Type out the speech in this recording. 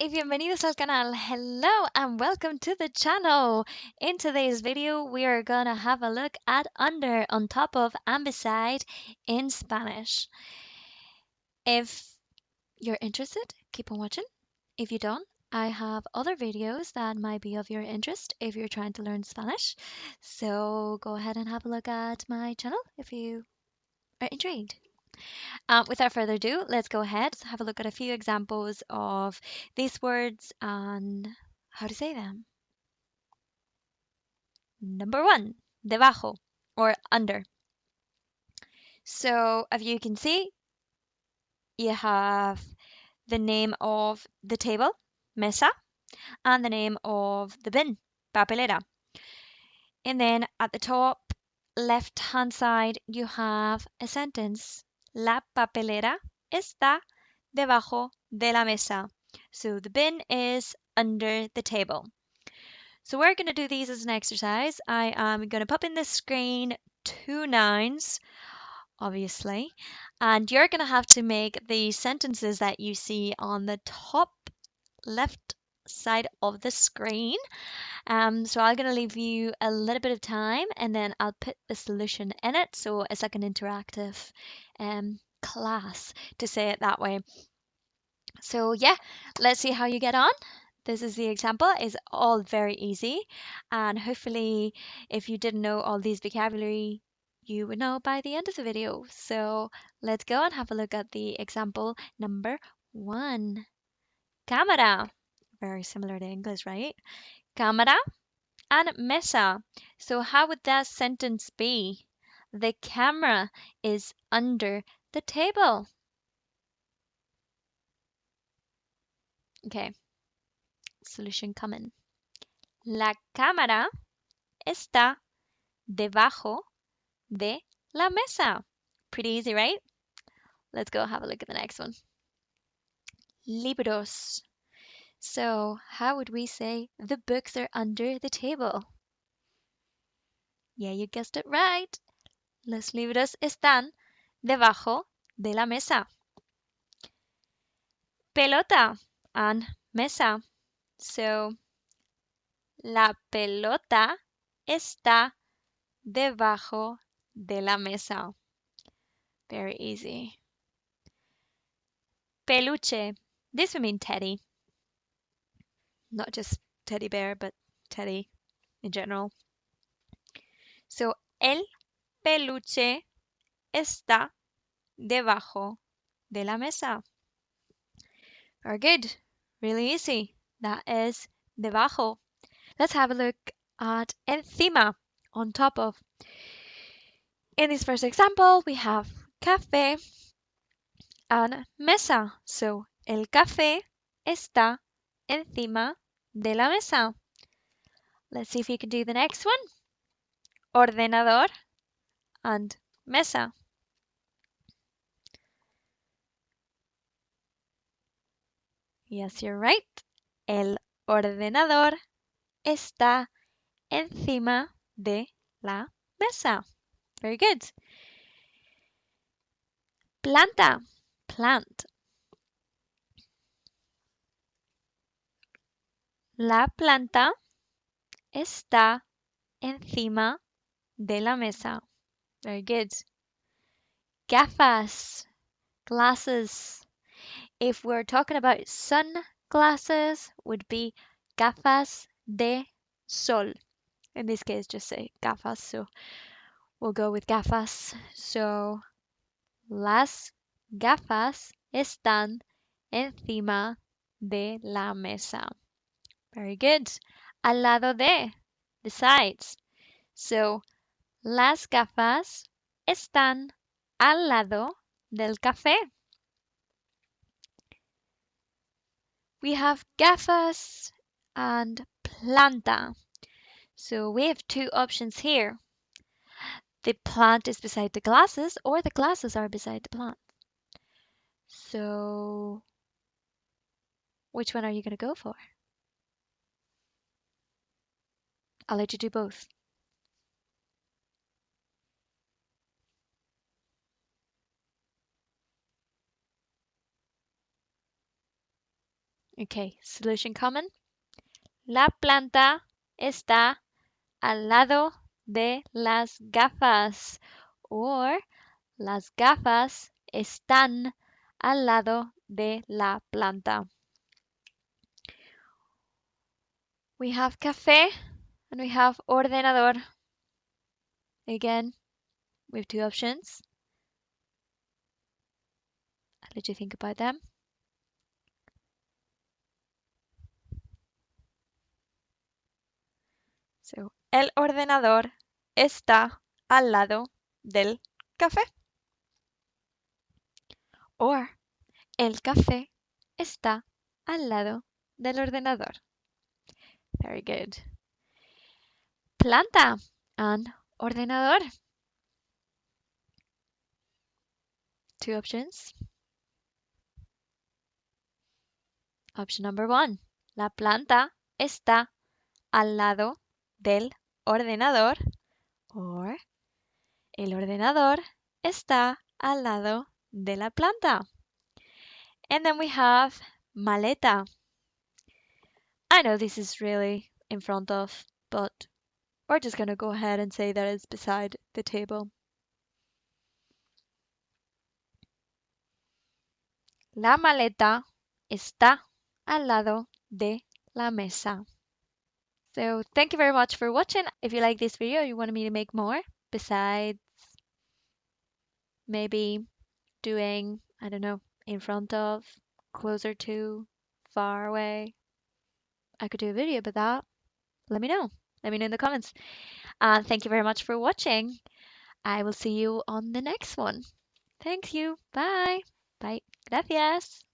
y bienvenidos al canal. Hello and welcome to the channel. In today's video, we are gonna have a look at under, on top of, and beside in Spanish. If you're interested, keep on watching. If you don't, I have other videos that might be of your interest if you're trying to learn Spanish. So go ahead and have a look at my channel if you are intrigued. Without further ado, let's go ahead and have a look at a few examples of these words and how to say them. Number one, debajo or under. So as you can see, you have the name of the table, mesa, and the name of the bin, papelera. And then at the top left hand side, you have a sentence. La papelera está debajo de la mesa. So the bin is under the table. So we're going to do these as an exercise. I am going to pop in the screen 2 nouns, obviously, and you're going to have to make the sentences that you see on the top left side of the screen. So I'm going to leave you a little bit of time and then I'll put the solution in it. So it's like an interactive class, to say it that way. So yeah, let's see how you get on. This is the example. It's all very easy. And hopefully, if you didn't know all these vocabulary, you would know by the end of the video. So let's go and have a look at the example number 1. Cámara. Very similar to English, right? Cámara and mesa. So how would that sentence be? The camera is under the table. Okay, solution coming. La cámara está debajo de la mesa. Pretty easy, right? Let's go have a look at the next one. Libros. So how would we say the books are under the table? Yeah, you guessed it right. Los libros están debajo de la mesa. Pelota and mesa. So la pelota está debajo de la mesa. Very easy. Peluche. This would mean teddy. Not just teddy bear, but teddy in general. So, el peluche está debajo de la mesa. Very good. Really easy. That is debajo. Let's have a look at encima, on top of. In this first example, we have café and mesa. So, el café está encima de la mesa. Let's see if you can do the next one. Ordenador and mesa. Yes, you're right. El ordenador está encima de la mesa. Very good. Planta, plant. La planta está encima de la mesa. Very good. Gafas, glasses. If we're talking about sunglasses, would be gafas de sol. In this case, just say gafas, so we'll go with gafas. So, las gafas están encima de la mesa. Very good. Al lado de, besides. So, las gafas están al lado del café. We have gafas and planta. So we have 2 options here. The plant is beside the glasses or the glasses are beside the plant. So which one are you going to go for? I'll let you do both. Okay, solution common. La planta está al lado de las gafas. Or las gafas están al lado de la planta. We have café and we have ordenador. Again, we have two options. How did you think about them? So, el ordenador está al lado del café. Or, el café está al lado del ordenador. Very good. Planta and ordenador. Two options. Option number one. La planta está al lado del ordenador. Or, el ordenador está al lado de la planta. And then we have maleta. I know this is really in front of, but we're just gonna go ahead and say that it's beside the table. La maleta está al lado de la mesa. So thank you very much for watching. If you like this video, you want me to make more, besides maybe doing, I don't know, in front of, closer to, far away, I could do a video about that. Let me know. Let me know in the comments. And thank you very much for watching. I will see you on the next one. Thank you. Bye. Bye. Gracias.